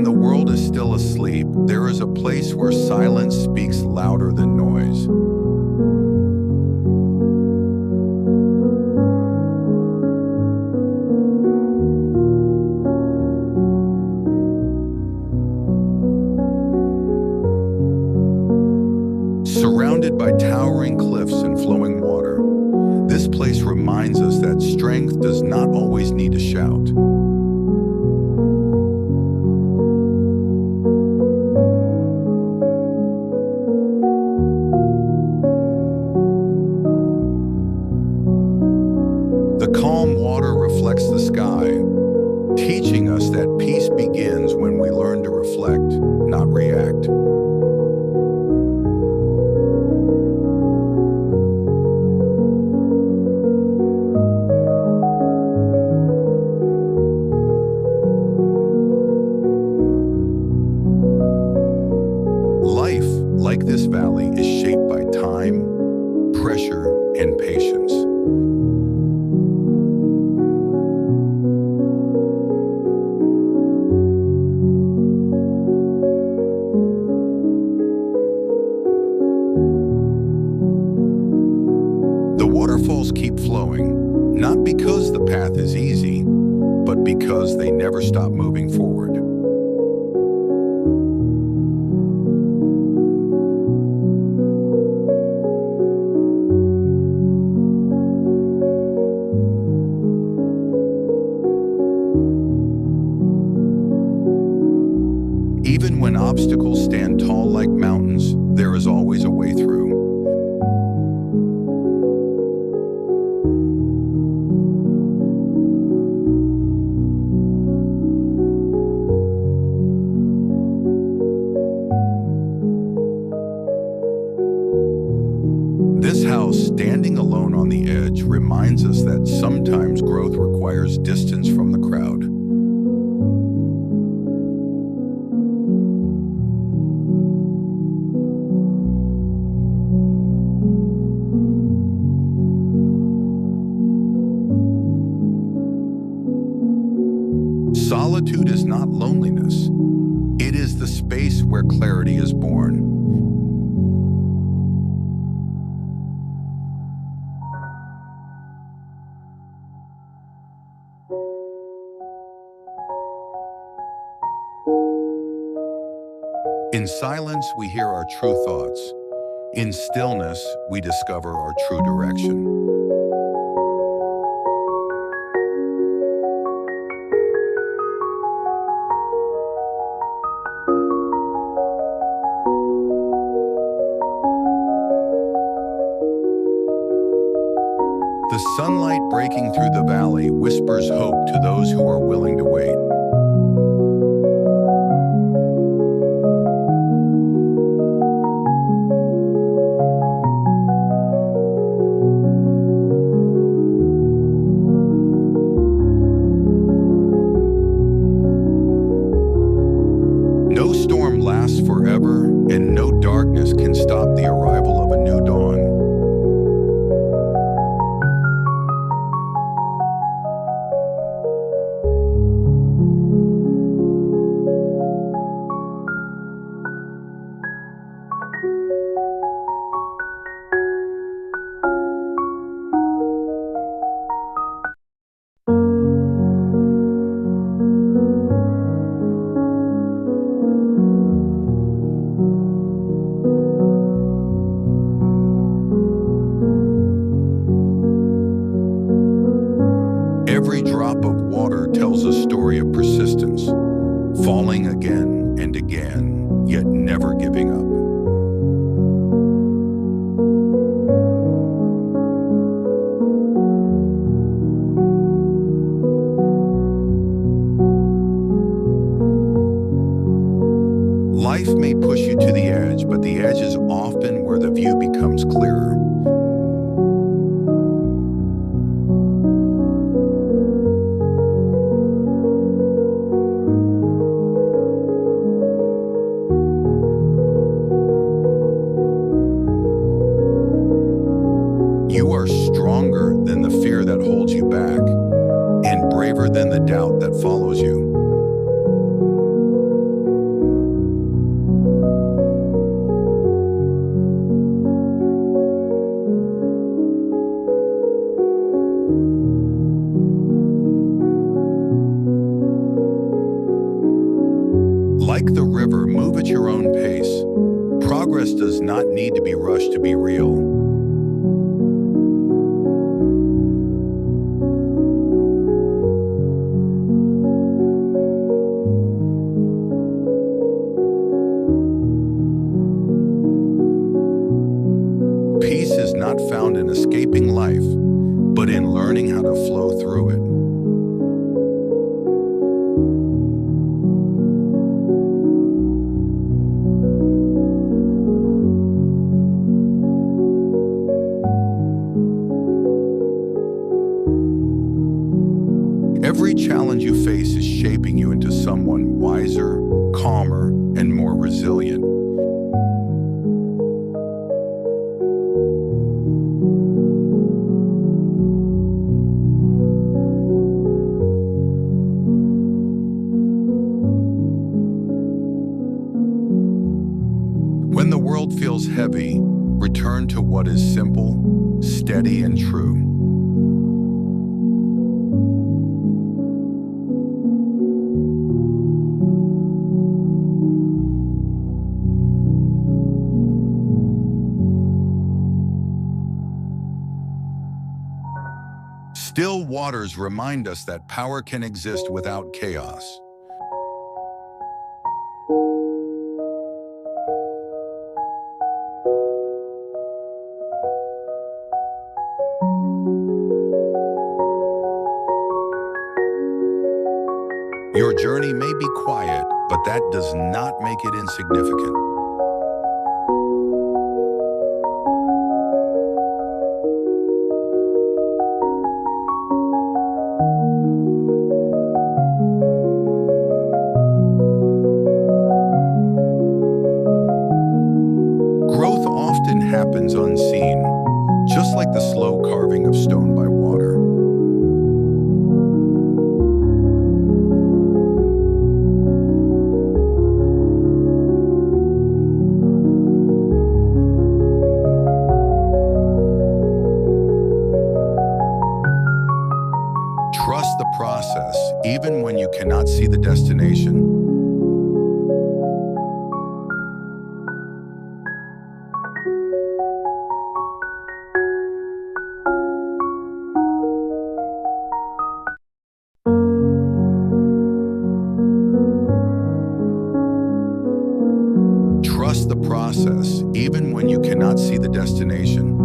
When the world is still asleep, there is a place where silence speaks louder than noise. Surrounded by towering cliffs and flowing water, this place reminds us that strength does not always need to shout. The calm water reflects the sky, teaching us that peace begins when we learn to reflect, not react. Life, like this valley, is shaped by time, pressure, and patience. The waterfalls keep flowing, not because the path is easy, but because they never stop moving forward. Even when obstacles stand tall like mountains, there is always a way through. This house, standing alone on the edge, reminds us that sometimes growth requires distance from the crowd. Solitude is not loneliness. It is the space where clarity is born. In silence, we hear our true thoughts. In stillness, we discover our true direction. The sunlight breaking through the valley whispers hope to those who are willing to wait. No storm lasts forever, and no darkness can stop the arrival of a new dawn. Every drop of water tells a story of persistence, falling again and again, yet never giving up. Life may push you to the edge, but the edge is often where the view becomes clearer. You are stronger than the fear that holds you back, and braver than the doubt that follows you. Like the river, move at your own pace. Progress does not need to be rushed to be real. Peace is not found in escaping life, but in learning how to flow through it. Every challenge you face is shaping you into someone wiser, calmer, and more resilient. When the world feels heavy, return to what is simple, steady, and true. Still waters remind us that power can exist without chaos. Your journey may be quiet, but that does not make it insignificant. Growth often happens unseen, just like the slow carving of stone by water. Trust the process, even when you cannot see the destination. Trust the process, even when you cannot see the destination.